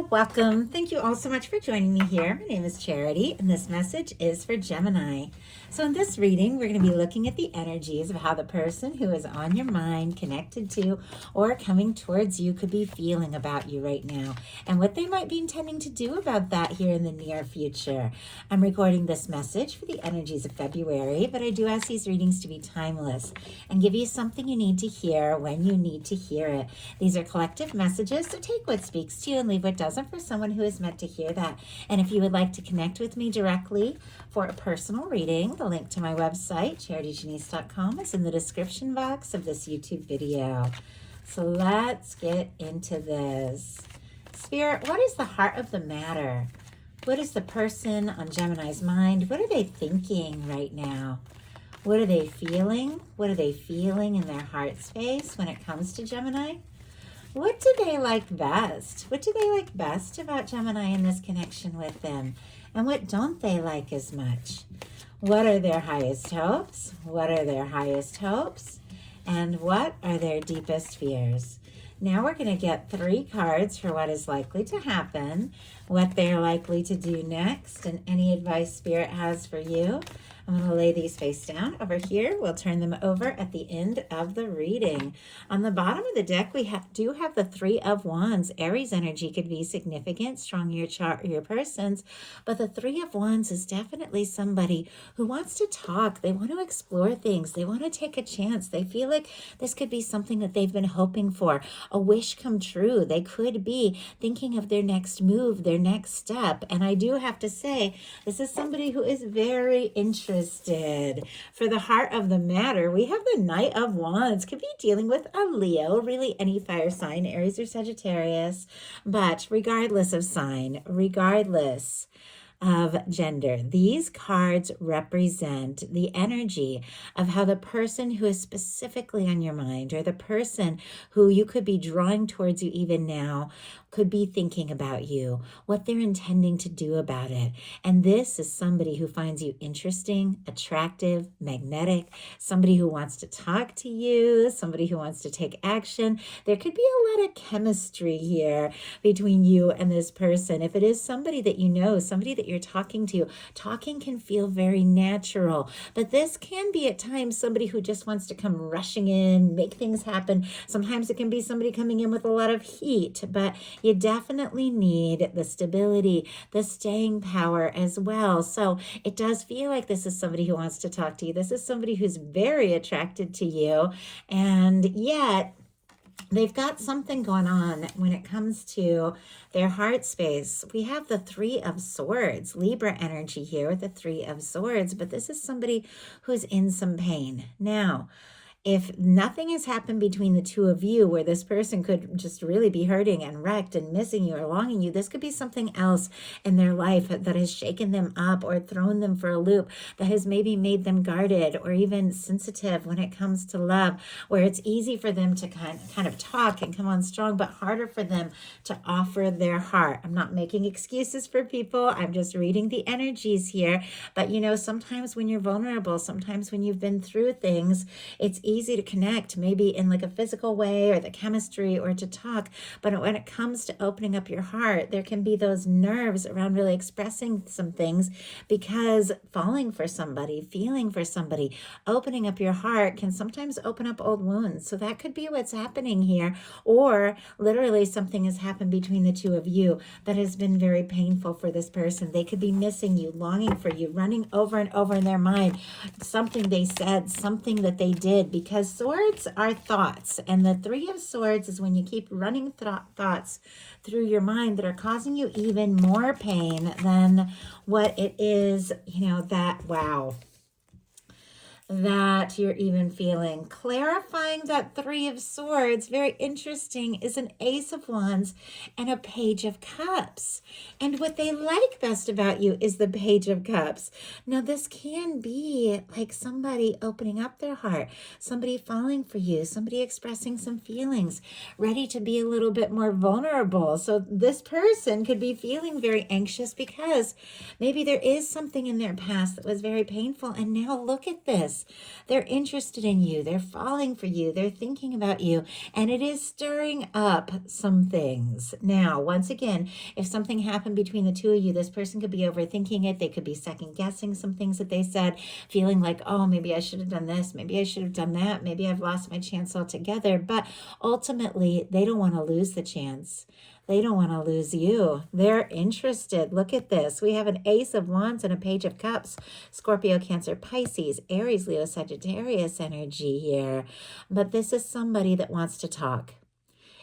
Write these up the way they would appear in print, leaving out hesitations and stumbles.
welcome. Thank you all so much for joining me here. My name is Charity, and this message is for Gemini. So in this reading, we're going to be looking at the energies of how the person who is on your mind, connected to, or coming towards you could be feeling about you right now, and what they might be intending to do about that here in the near future. I'm recording this message for the energies of February, but I do ask these readings to be timeless and give you something you need to hear when you need to hear it. These are collective messages, so take what speaks to you and leave what doesn't for someone who is meant to hear that. And if you would like to connect with me directly for a personal reading, the link to my website, charityjanice.com, is in the description box of this YouTube video. So let's get into this. Spirit, what is the heart of the matter? What is the person on Gemini's mind? What are they thinking right now? What are they feeling? What are they feeling in their heart space when it comes to Gemini? What do they like best? What do they like best about Gemini in this connection with them? And what don't they like as much? What are their highest hopes? What are their highest hopes? And what are their deepest fears? Now we're going to get 3 cards for what is likely to happen, what they're likely to do next, and any advice Spirit has for you. I'm going to lay these face down over here. We'll turn them over at the end of the reading. On the bottom of the deck, we do have the 3 of Wands. Aries energy could be significant, strong in your chart or your person's, but the 3 of Wands is definitely somebody who wants to talk. They want to explore things. They want to take a chance. They feel like this could be something that they've been hoping for, a wish come true. They could be thinking of their next move, their next step. And I do have to say, this is somebody who is very interested. For the heart of the matter, we have the Knight of Wands. Could be dealing with a Leo, really any fire sign, Aries or Sagittarius. But regardless of sign, regardless of gender, these cards represent the energy of how the person who is specifically on your mind, or the person who you could be drawing towards you even now, could be thinking about you, what they're intending to do about it. And this is somebody who finds you interesting, attractive, magnetic, somebody who wants to talk to you, somebody who wants to take action. There could be a lot of chemistry here between you and this person. If it is somebody that you know, somebody that you're talking to, talking can feel very natural, but this can be at times somebody who just wants to come rushing in, make things happen. Sometimes it can be somebody coming in with a lot of heat, but you definitely need the stability, the staying power as well. So it does feel like this is somebody who wants to talk to you. This is somebody who's very attracted to you, and yet they've got something going on when it comes to their heart space. We have the 3 of Swords, Libra energy here with the 3 of Swords, but this is somebody who's in some pain. Now, if nothing has happened between the 2 of you where this person could just really be hurting and wrecked and missing you or longing you, this could be something else in their life that has shaken them up or thrown them for a loop, that has maybe made them guarded or even sensitive when it comes to love, where it's easy for them to kind of talk and come on strong, but harder for them to offer their heart. I'm not making excuses for people. I'm just reading the energies here. But you know, sometimes when you're vulnerable, sometimes when you've been through things, it's easy to connect, maybe in like a physical way or the chemistry or to talk. But when it comes to opening up your heart, there can be those nerves around really expressing some things, because falling for somebody, feeling for somebody, opening up your heart can sometimes open up old wounds. So that could be what's happening here. Or literally something has happened between the 2 of you that has been very painful for this person. They could be missing you, longing for you, running over and over in their mind, something they said, something that they did, because swords are thoughts, and the 3 of Swords is when you keep running thoughts through your mind that are causing you even more pain than what it is, that you're even feeling. Clarifying that 3 of Swords, very interesting, is an Ace of Wands and a Page of Cups. And what they like best about you is the Page of Cups. Now, this can be like somebody opening up their heart, somebody falling for you, somebody expressing some feelings, ready to be a little bit more vulnerable. So this person could be feeling very anxious because maybe there is something in their past that was very painful. And now look at this. this. They're interested in you. They're falling for you. They're thinking about you. And it is stirring up some things. Now, once again, if something happened between the two of you, this person could be overthinking it. They could be second guessing some things that they said, feeling like, oh, maybe I should have done this. Maybe I should have done that. Maybe I've lost my chance altogether. But ultimately, they don't want to lose the chance. They don't want to lose you. They're interested. Look at this. We have an Ace of Wands and a Page of Cups. Scorpio, Cancer, Pisces, Aries, Leo, Sagittarius energy here. But this is somebody that wants to talk.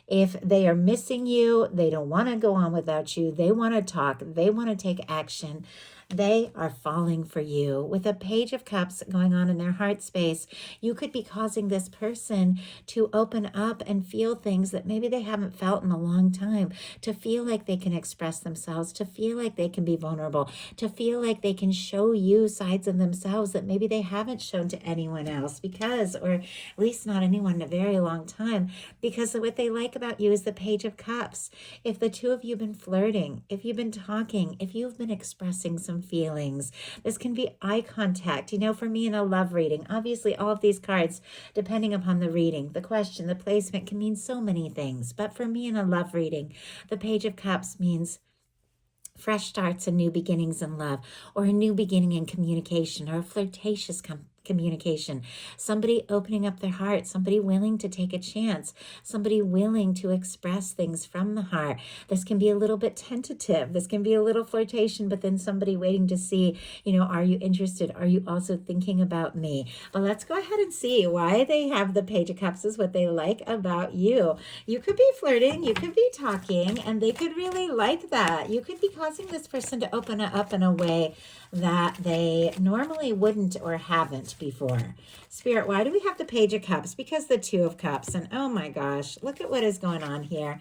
If they are missing you, they don't want to go on without you. They want to talk. They want to take action. They are falling for you. With a Page of Cups going on in their heart space, you could be causing this person to open up and feel things that maybe they haven't felt in a long time, to feel like they can express themselves, to feel like they can be vulnerable, to feel like they can show you sides of themselves that maybe they haven't shown to anyone else because, or at least not anyone in a very long time, because what they like about you is the Page of Cups. If the two of you have been flirting, if you've been talking, if you've been expressing some feelings, this can be eye contact. You know, for me in a love reading, obviously all of these cards, depending upon the reading, the question, the placement can mean so many things. But for me in a love reading, the Page of Cups means fresh starts and new beginnings in love, or a new beginning in communication, or a flirtatious communication, somebody opening up their heart, somebody willing to take a chance, somebody willing to express things from the heart. This can be a little bit tentative. This can be a little flirtation, but then somebody waiting to see, you know, are you interested? Are you also thinking about me? But let's go ahead and see why they have the Page of Cups is what they like about you. You could be flirting, you could be talking, and they could really like that. You could be causing this person to open it up in a way that they normally wouldn't or haven't before. Spirit, why do we have the Page of Cups? Because the Two of Cups. And oh my gosh, look at what is going on here.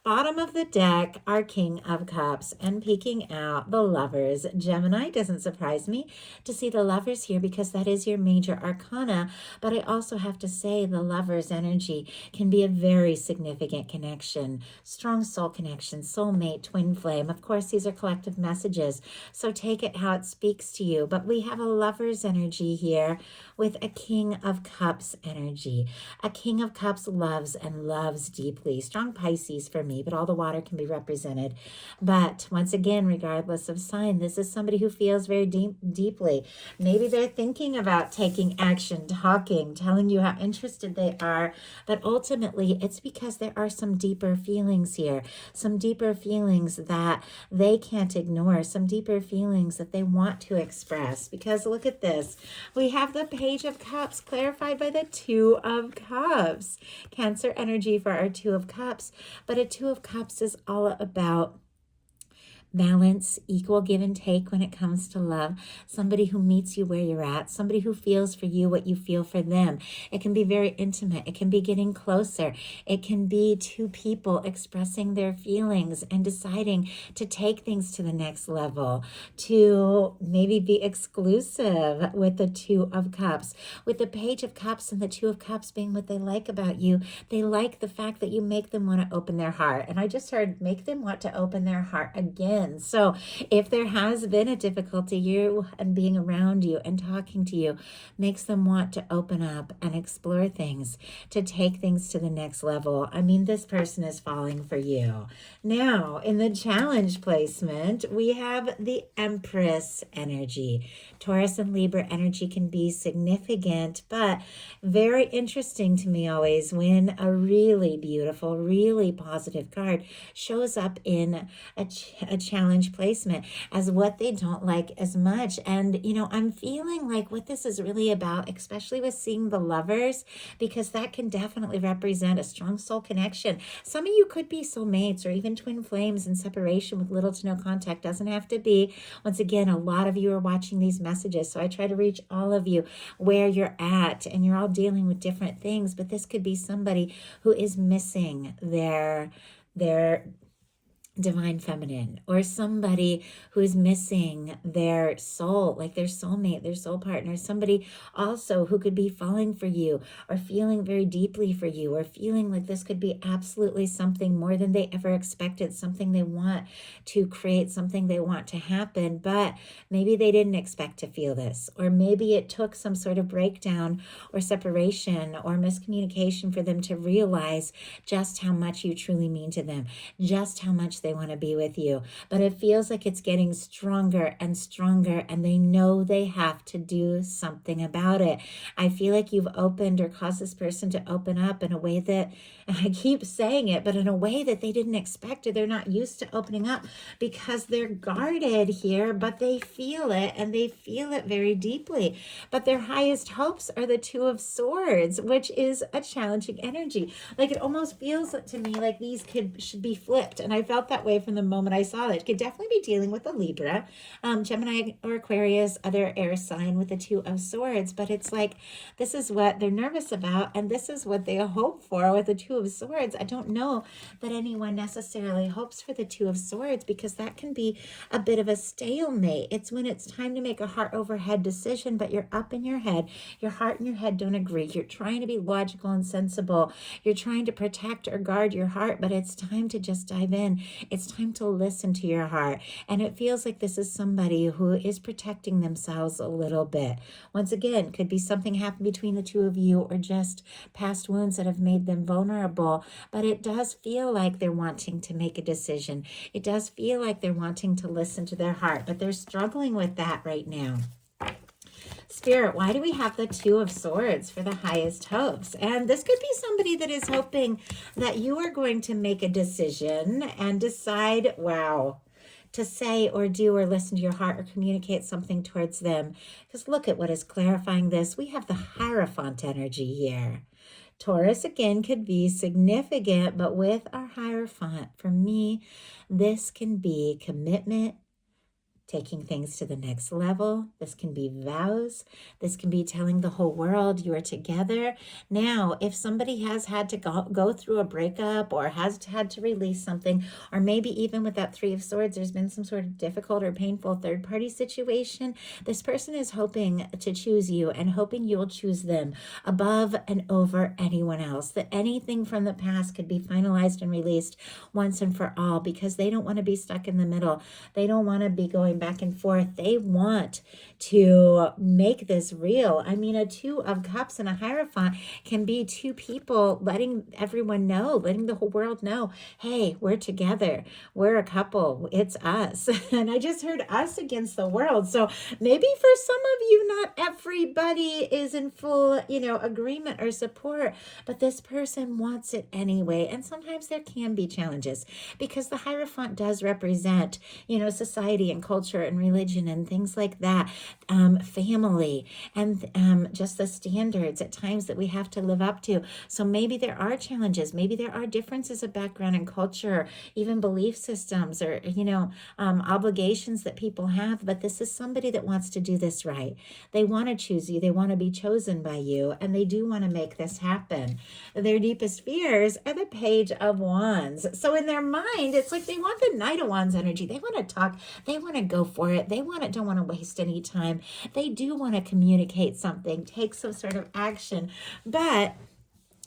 Bottom of the deck, our King of Cups, and peeking out the Lovers. Gemini, doesn't surprise me to see the Lovers here because that is your major arcana. But I also have to say the Lovers energy can be a very significant connection. Strong soul connection, soulmate, twin flame. Of course, these are collective messages, so take it how it speaks to you. But we have a Lovers energy here with a King of Cups energy. A King of Cups loves and loves deeply. Strong Pisces for me, but all the water can be represented. But once again, regardless of sign, this is somebody who feels very deeply. Maybe they're thinking about taking action, talking, telling you how interested they are, but ultimately it's because there are some deeper feelings here, some deeper feelings that they can't ignore, some deeper feelings that they want to express. Because look at this, we have the Page of Cups clarified by the Two of Cups. Cancer energy for our Two of Cups, but a Two of Cups is all about balance, equal give and take when it comes to love. Somebody who meets you where you're at, somebody who feels for you what you feel for them. It can be very intimate. It can be getting closer. It can be two people expressing their feelings and deciding to take things to the next level, to maybe be exclusive with the Two of Cups. With the Page of Cups and the Two of Cups being what they like about you, they like the fact that you make them want to open their heart. And I just heard make them want to open their heart again. So if there has been a difficulty, you and being around you and talking to you makes them want to open up and explore things, to take things to the next level. I mean, this person is falling for you. Now, in the challenge placement, we have the Empress energy. Taurus and Libra energy can be significant, but very interesting to me always when a really beautiful, really positive card shows up in a challenge placement as what they don't like as much. And, you know, I'm feeling like what this is really about, especially with seeing the Lovers, because that can definitely represent a strong soul connection. Some of you could be soulmates or even twin flames in separation with little to no contact. Doesn't have to be. Once again, a lot of you are watching these messages, so I try to reach all of you where you're at, and you're all dealing with different things, but this could be somebody who is missing their divine feminine, or somebody who is missing their soul, like their soulmate, their soul partner, somebody also who could be falling for you or feeling very deeply for you, or feeling like this could be absolutely something more than they ever expected, something they want to create, something they want to happen, but maybe they didn't expect to feel this, or maybe it took some sort of breakdown or separation or miscommunication for them to realize just how much you truly mean to them, just how much they want to be with you. But it feels like it's getting stronger and stronger, and they know they have to do something about it. I feel like you've opened or caused this person to open up in a way that, and I keep saying it, but in a way that they didn't expect, or they're not used to opening up because they're guarded here, but they feel it, and they feel it very deeply. But their highest hopes are the Two of Swords, which is a challenging energy. Like, it almost feels to me like these should be flipped. And I felt that way from the moment I saw that. Could definitely be dealing with a Libra, Gemini or Aquarius, other air sign with the Two of Swords. But it's like, this is what they're nervous about, and this is what they hope for with the Two of Swords. I don't know that anyone necessarily hopes for the Two of Swords, because that can be a bit of a stalemate. It's when it's time to make a heart over head decision, but you're up in your head. Your heart and your head don't agree. You're trying to be logical and sensible. You're trying to protect or guard your heart, but it's time to just dive in. It's time to listen to your heart. And it feels like this is somebody who is protecting themselves a little bit. Once again, could be something happened between the two of you, or just past wounds that have made them vulnerable. But it does feel like they're wanting to make a decision. It does feel like they're wanting to listen to their heart, but they're struggling with that right now. Spirit, why do we have the Two of Swords for the highest hopes? And this could be somebody that is hoping that you are going to make a decision and decide, wow, to say or do or listen to your heart or communicate something towards them. Because look at what is clarifying this. We have the Hierophant energy here. Taurus, again, could be significant, but with our Hierophant, for me, this can be commitment, taking things to the next level. This can be vows. This can be telling the whole world you are together. Now, if somebody has had to go through a breakup, or has had to release something, or maybe even with that Three of Swords, there's been some sort of difficult or painful third-party situation, this person is hoping to choose you and hoping you'll choose them above and over anyone else, that anything from the past could be finalized and released once and for all, because they don't want to be stuck in the middle. They don't want to be going back and forth. They want to make this real. I mean, a Two of Cups and a Hierophant can be two people letting everyone know, letting the whole world know, hey, we're together. We're a couple. It's us. And I just heard us against the world. So maybe for some of you, not everybody is in full, agreement or support, but this person wants it anyway. And sometimes there can be challenges, because the Hierophant does represent, society and culture and religion and things like that, family, and just the standards at times that we have to live up to. So maybe there are challenges, maybe there are differences of background and culture, even belief systems, or obligations that people have, but this is somebody that wants to do this right. They want to choose you, they want to be chosen by you, and they do want to make this happen. Their deepest fears are the Page of Wands. So in their mind, it's like they want the Knight of Wands energy. They want to talk, they want to go for it. They don't want to waste any time. They do want to communicate something, take some sort of action. But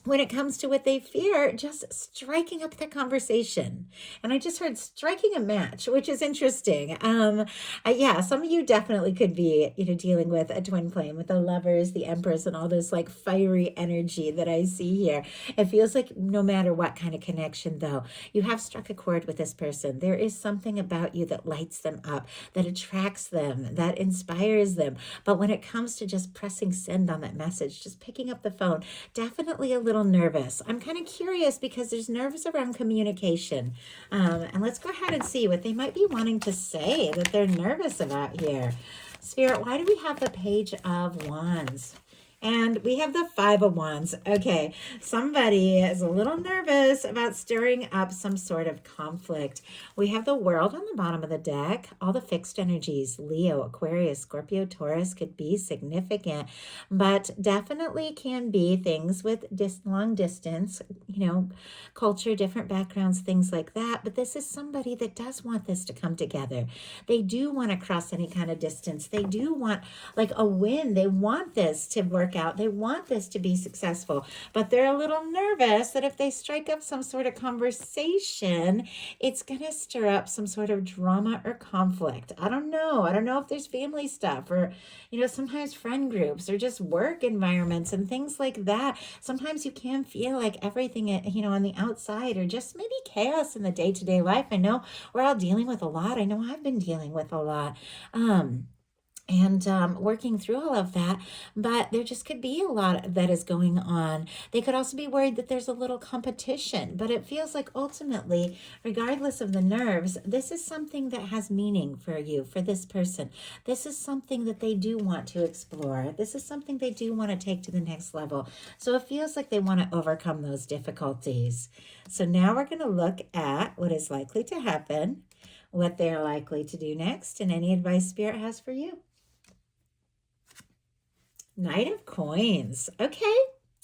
when it comes to what they fear, just striking up the conversation. And I just heard striking a match, which is interesting. Some of you definitely could be, dealing with a twin flame, with the Lovers, the Empress, and all this like fiery energy that I see here. It feels like no matter what kind of connection, though, you have struck a chord with this person. There is something about you that lights them up, that attracts them, that inspires them. But when it comes to just pressing send on that message, just picking up the phone, definitely a little nervous. I'm kind of curious, because there's nerves around communication. And let's go ahead and see what they might be wanting to say that they're nervous about here. Spirit, why do we have the Page of Wands And we have the Five of Wands. Okay, somebody is a little nervous about stirring up some sort of conflict. We have the World on the bottom of the deck. All the fixed energies, Leo, Aquarius, Scorpio, Taurus could be significant, but definitely can be things with long distance, culture, different backgrounds, things like that. But this is somebody that does want this to come together. They do want to cross any kind of distance. They do want like a win. They want this to work out. They want this to be successful, but they're a little nervous that if they strike up some sort of conversation, it's going to stir up some sort of drama or conflict. I don't know. I don't know if there's family stuff or, sometimes friend groups or just work environments and things like that. Sometimes you can feel like everything, on the outside or just maybe chaos in the day-to-day life. I know we're all dealing with a lot. I know I've been dealing with a lot. And working through all of that, but there just could be a lot that is going on. They could also be worried that there's a little competition, but it feels like ultimately, regardless of the nerves, this is something that has meaning for you, for this person. This is something that they do want to explore. This is something they do want to take to the next level. So it feels like they want to overcome those difficulties. So now we're going to look at what is likely to happen, what they're likely to do next, and any advice Spirit has for you. Knight of Coins. Okay,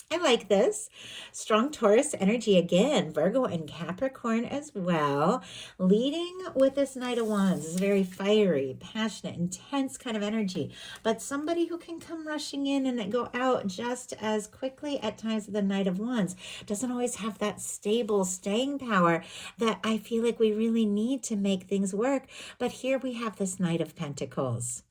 I like this. Strong Taurus energy again. Virgo and Capricorn as well. Leading with this Knight of Wands is very fiery, passionate, intense kind of energy. But somebody who can come rushing in and go out just as quickly at times with the Knight of Wands. Doesn't always have that stable staying power that I feel like we really need to make things work. But here we have this Knight of Pentacles.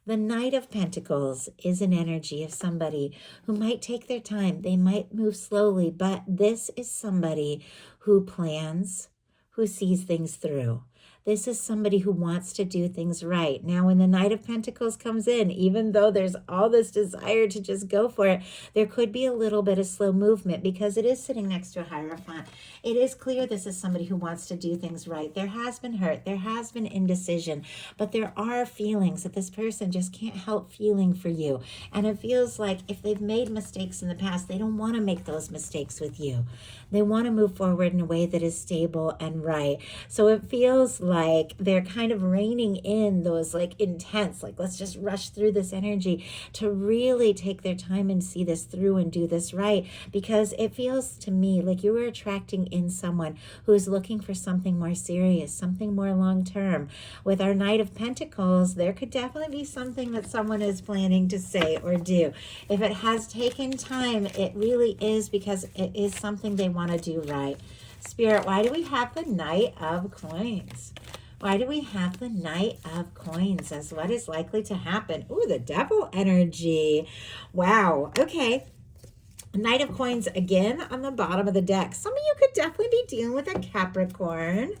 The Knight of Pentacles is an energy of somebody who might take their time. They might move slowly, but this is somebody who plans, who sees things through. This is somebody who wants to do things right. Now, when the Knight of Pentacles comes in, even though there's all this desire to just go for it, there could be a little bit of slow movement because it is sitting next to a Hierophant. It is clear this is somebody who wants to do things right. There has been hurt. There has been indecision, but there are feelings that this person just can't help feeling for you. And it feels like if they've made mistakes in the past, they don't want to make those mistakes with you. They want to move forward in a way that is stable and right. So it feels like they're kind of reining in those intense, let's just rush through this energy to really take their time and see this through and do this right. Because it feels to me like you are attracting in someone who is looking for something more serious, something more long-term. With our Knight of Pentacles, there could definitely be something that someone is planning to say or do. If it has taken time, it really is because it is something they want to do right. Spirit, why do we have the Knight of Coins? Why do we have the Knight of Coins as what is likely to happen? Ooh, the Devil energy. Wow. Okay. Knight of Coins again on the bottom of the deck. Some of you could definitely be dealing with a Capricorn.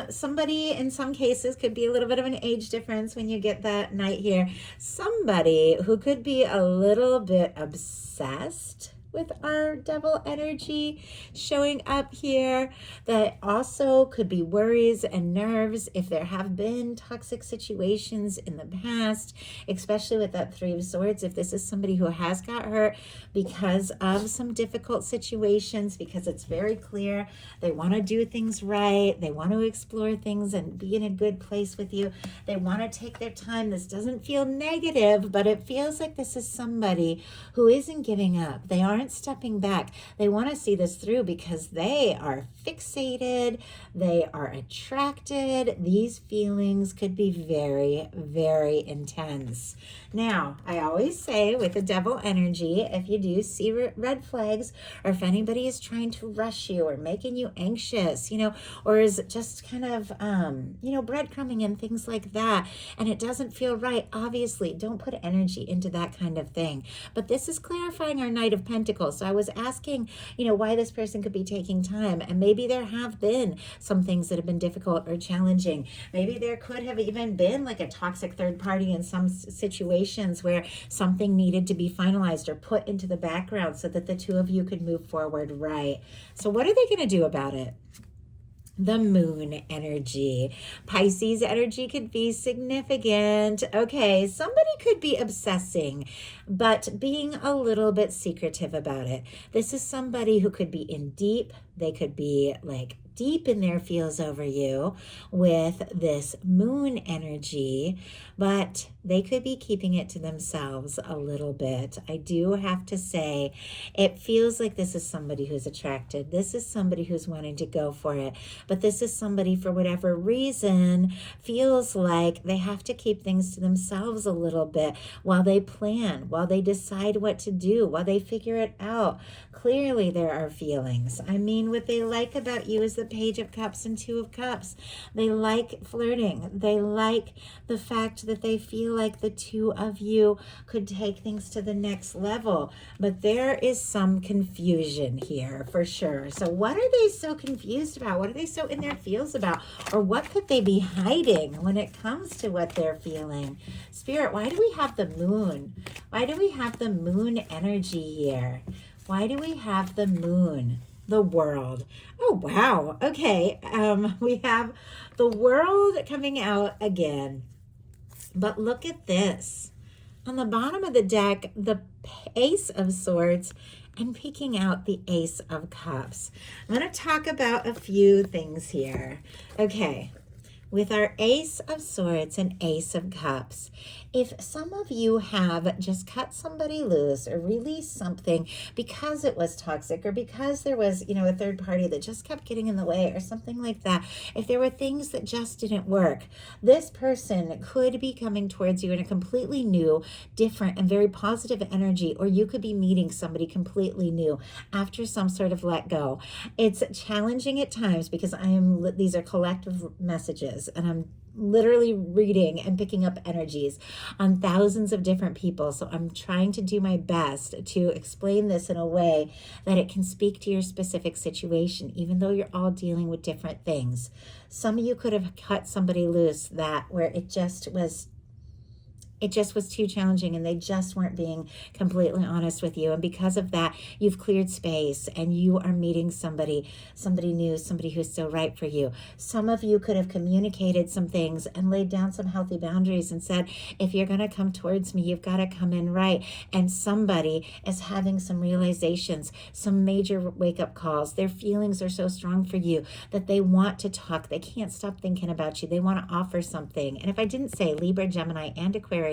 Somebody in some cases could be a little bit of an age difference when you get that Knight here. Somebody who could be a little bit obsessed with our Devil energy showing up here. That also could be worries and nerves if there have been toxic situations in the past, especially with that Three of Swords. If this is somebody who has got hurt because of some difficult situations, because it's very clear they want to do things right, they want to explore things and be in a good place with you, they want to take their time. This doesn't feel negative, but it feels like this is somebody who isn't giving up. They aren't stepping back. They want to see this through because they are fixated. They are attracted. These feelings could be very, very intense. Now, I always say with the Devil energy, if you do see red flags, or if anybody is trying to rush you or making you anxious, or is just kind of, breadcrumbing and things like that, and it doesn't feel right, obviously don't put energy into that kind of thing. But this is clarifying our Knight of Pentacles. So I was asking, why this person could be taking time, and maybe there have been some things that have been difficult or challenging. Maybe there could have even been like a toxic third party in some situations where something needed to be finalized or put into the background so that the two of you could move forward right. So what are they going to do about it? the moon energy. Pisces energy could be significant. Okay, somebody could be obsessing, but being a little bit secretive about it. This is somebody who could be in deep, they could be like deep in their feels over you with this moon energy, but they could be keeping it to themselves a little bit. I do have to say, it feels like this is somebody who's attracted. This is somebody who's wanting to go for it. But this is somebody, for whatever reason, feels like they have to keep things to themselves a little bit while they plan, while they decide what to do, while they figure it out. Clearly, there are feelings. I mean, what they like about you is the Page of Cups and Two of Cups. They like flirting. They like the fact that they feel like the two of you could take things to the next level. But there is some confusion here for sure. So what are they so confused about? What are they so in their feels about? Or what could they be hiding when it comes to what they're feeling? Spirit, why do we have the moon? Why do we have the moon energy here? Why do we have the moon? The world. Oh, wow. Okay. We have the world coming out again. But look at this. On the bottom of the deck, the Ace of Swords and peeking out the Ace of Cups. I'm going to talk about a few things here. Okay. With our Ace of Swords and Ace of Cups, if some of you have just cut somebody loose or released something because it was toxic or because there was, a third party that just kept getting in the way or something like that, if there were things that just didn't work, this person could be coming towards you in a completely new, different, and very positive energy, or you could be meeting somebody completely new after some sort of let go. It's challenging at times because these are collective messages, and I'm literally reading and picking up energies on thousands of different people. So I'm trying to do my best to explain this in a way that it can speak to your specific situation, even though you're all dealing with different things. Some of you could have cut somebody loose where it just was too challenging and they just weren't being completely honest with you. And because of that, you've cleared space and you are meeting somebody new, somebody who's still right for you. Some of you could have communicated some things and laid down some healthy boundaries and said, if you're going to come towards me, you've got to come in right. And somebody is having some realizations, some major wake-up calls. Their feelings are so strong for you that they want to talk. They can't stop thinking about you. They want to offer something. And if I didn't say Libra, Gemini, and Aquarius,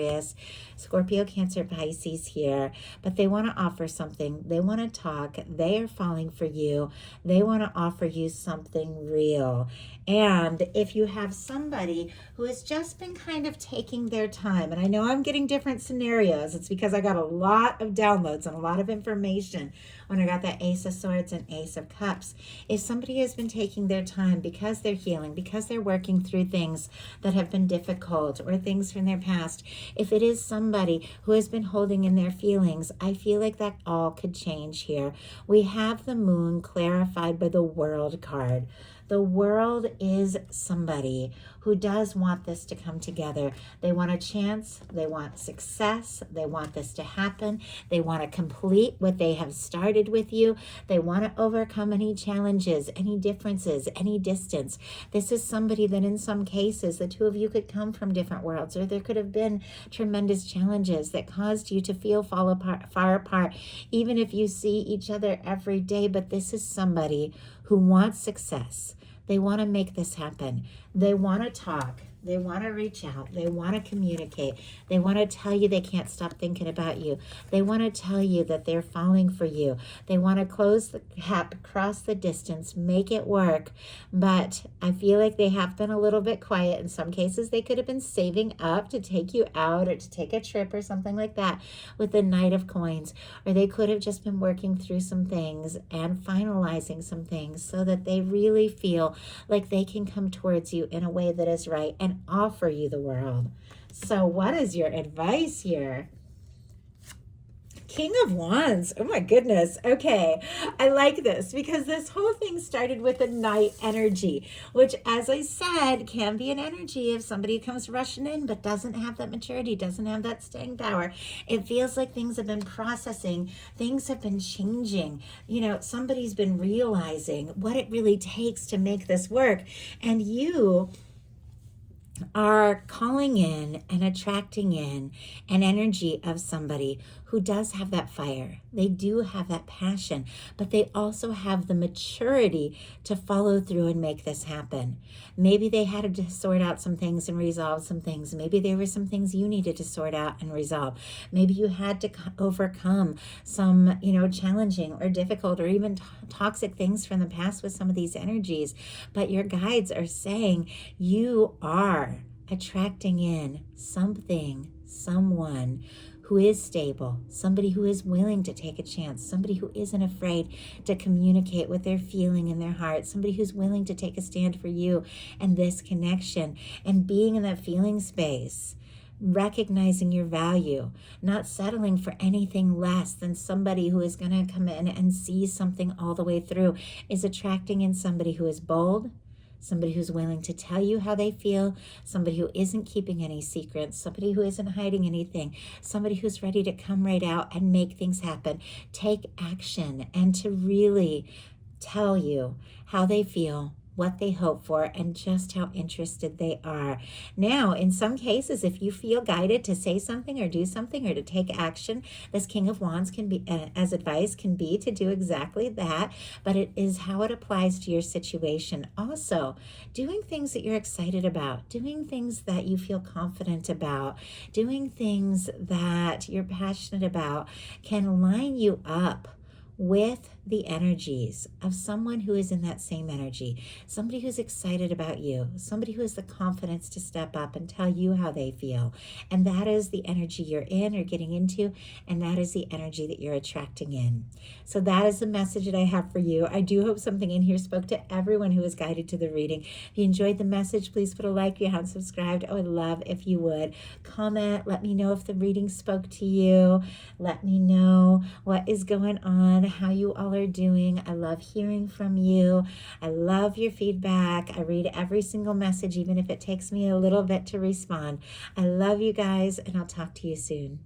Scorpio, Cancer, Pisces here, but they want to offer something. They want to talk. They are falling for you. They want to offer you something real. And if you have somebody who has just been kind of taking their time, and I know I'm getting different scenarios, it's because I got a lot of downloads and a lot of information when I got that Ace of Swords and Ace of Cups. If somebody has been taking their time because they're healing, because they're working through things that have been difficult or things from their past, if it is somebody who has been holding in their feelings, I feel like that all could change here. We have the moon clarified by the World card. The world is somebody who does want this to come together. They want a chance. They want success. They want this to happen. They want to complete what they have started with you. They want to overcome any challenges, any differences, any distance. This is somebody that in some cases, the two of you could come from different worlds, or there could have been tremendous challenges that caused you to feel far apart, even if you see each other every day. But this is somebody who wants success. They want to make this happen. They want to talk. They want to reach out. They want to communicate. They want to tell you they can't stop thinking about you. They want to tell you that they're falling for you. They want to close the gap, cross the distance, make it work. But I feel like they have been a little bit quiet. In some cases, they could have been saving up to take you out or to take a trip or something like that with the Knight of Coins. Or they could have just been working through some things and finalizing some things so that they really feel like they can come towards you in a way that is right and offer you the world. So what is your advice here? King of Wands. Oh my goodness. Okay. I like this because this whole thing started with the night energy, which, as I said, can be an energy if somebody comes rushing in but doesn't have that maturity, doesn't have that staying power. It feels like things have been processing, things have been changing. You know, somebody's been realizing what it really takes to make this work. And you are calling in and attracting in an energy of somebody who does have that fire. They do have that passion, but they also have the maturity to follow through and make this happen. Maybe they had to sort out some things and resolve some things. Maybe there were some things you needed to sort out and resolve. Maybe you had to overcome some, challenging or difficult or even toxic things from the past with some of these energies. But your guides are saying you are attracting in something, someone who is stable, somebody who is willing to take a chance, somebody who isn't afraid to communicate what they're feeling in their heart, somebody who's willing to take a stand for you and this connection, and being in that feeling space, recognizing your value, not settling for anything less than somebody who is going to come in and see something all the way through, is attracting in somebody who is bold, somebody who's willing to tell you how they feel, somebody who isn't keeping any secrets, somebody who isn't hiding anything, somebody who's ready to come right out and make things happen, take action, and to really tell you how they feel, what they hope for, and just how interested they are. Now, in some cases, if you feel guided to say something or do something or to take action, this King of Wands can be, as advice, can be to do exactly that, but it is how it applies to your situation. Also, doing things that you're excited about, doing things that you feel confident about, doing things that you're passionate about can line you up with the energies of someone who is in that same energy, somebody who's excited about you, somebody who has the confidence to step up and tell you how they feel. And that is the energy you're in or getting into, and that is the energy that you're attracting in. So that is the message that I have for you. I do hope something in here spoke to everyone who was guided to the reading. If you enjoyed the message, please put a like. If you haven't subscribed, I would love if you would. Comment, let me know if the reading spoke to you. Let me know what is going on, how you all are doing. I love hearing from you. I love your feedback. I read every single message, even if it takes me a little bit to respond. I love you guys, and I'll talk to you soon.